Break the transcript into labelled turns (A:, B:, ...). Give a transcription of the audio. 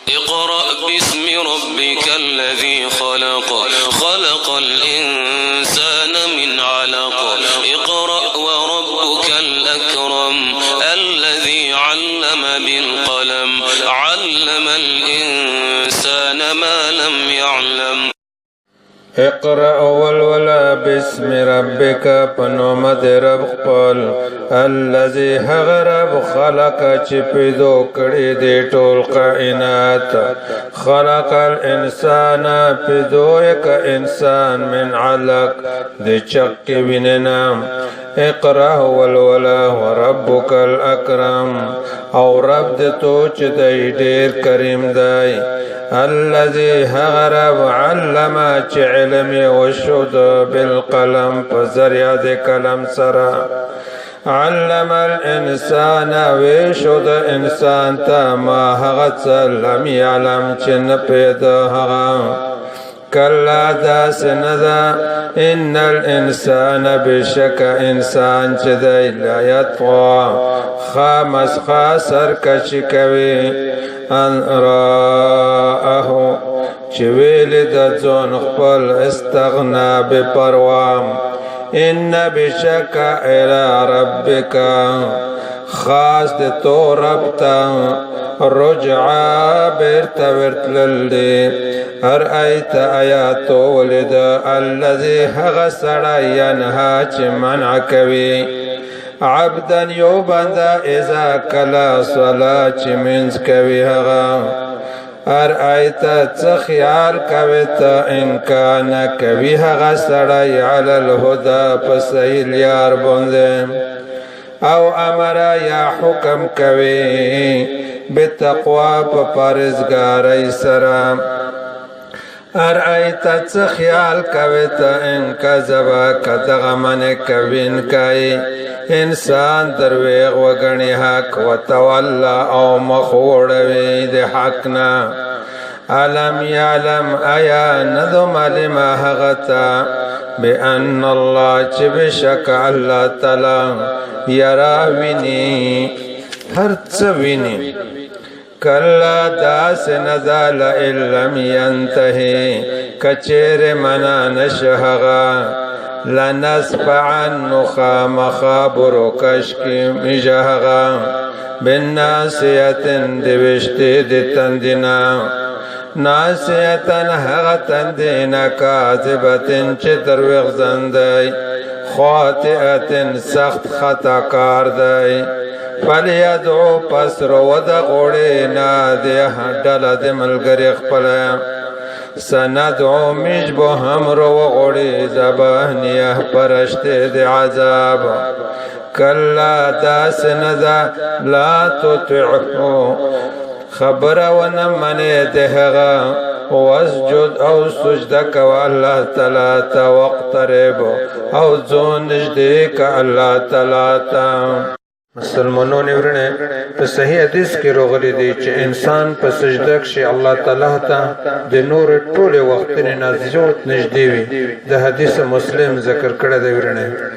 A: اقرأ باسم ربك الذي خلق خلق الإنسان من علق اقرأ وربك الأكرم الذي علم بالقلم علم الإنسان ما لم يعلم
B: اقرأ والولا باسم ربك پنومت رب قل الذي هغرب خلق چی پیدو کڑی دی ټول کائنات خلق الانسان پیدو ایک انسان من علق دی چک ویننا اقرأ والولا وربك الاکرم او رب دی تو چی دی دیر کریم دی الذي هغرب علم چی علمی وشد بالقلم پزریع دی کلم سرا علم الانسان وشد انسان تا ما هغت لم يعلم چن پیدا هغا کلا دا سندا ان الانسان بشک انسان چدی لا یطغى خامس خاسر کچ کوي ان رآه چویل د ځون خپل استغنا بپروام ان بشک الى ربک خاص د تو رب تا رجعا بیرتا ورتللی هر ایت آیاتو ولد الذي هغسر ینها چی منع کوي عبدا یو بندا اذا کلا صلا چی منز کوي هغا هر آیت څه خیال کوي ته انکان کوي هغه سړی علی الهدى په صحیح لار باندې او امر یا حکم کوي بتقوا په پرهیزګارۍ سره هر آیت څه خیال کوي ته ان کذبا کدغه من کوین کوي انسان درویغ وګڼي حق وتولى او مخوړوي د حق نه علم یعلم ایا ندم لما هغتا بان الله چې بشک الله تعالی یرا ویني هر څه ویني کلا داس نزال علم ینتهی کچیر منا نشهغا لنسفعن خامخابر کشکی مجهغا بالناسیت دوشتی دی تندنا ناسیتن حق تندنا کاذبتن چی درویغ زندی خاطئتن سخت خطا کار دی فلیدعو پس رو دا غوڑی نادی ڈالا دی ملگری خپلا سندعو مجبو هم رو غوڑی زبانیه پرشتی دی عذاب کلا داس ندا لا تطعو خبر ونمنی دهغا واسجد او سجدک والله تعالی تا وقترب او زون نجدیک الله تعالی تا مسلمانوں نے ورنه په صحیح حدیث کې راغلي دي چې انسان په سجده کې الله تعالی ته د نور ټول وخت نه نازل نږدې وي د حدیث مسلم ذکر کړی دی ورنه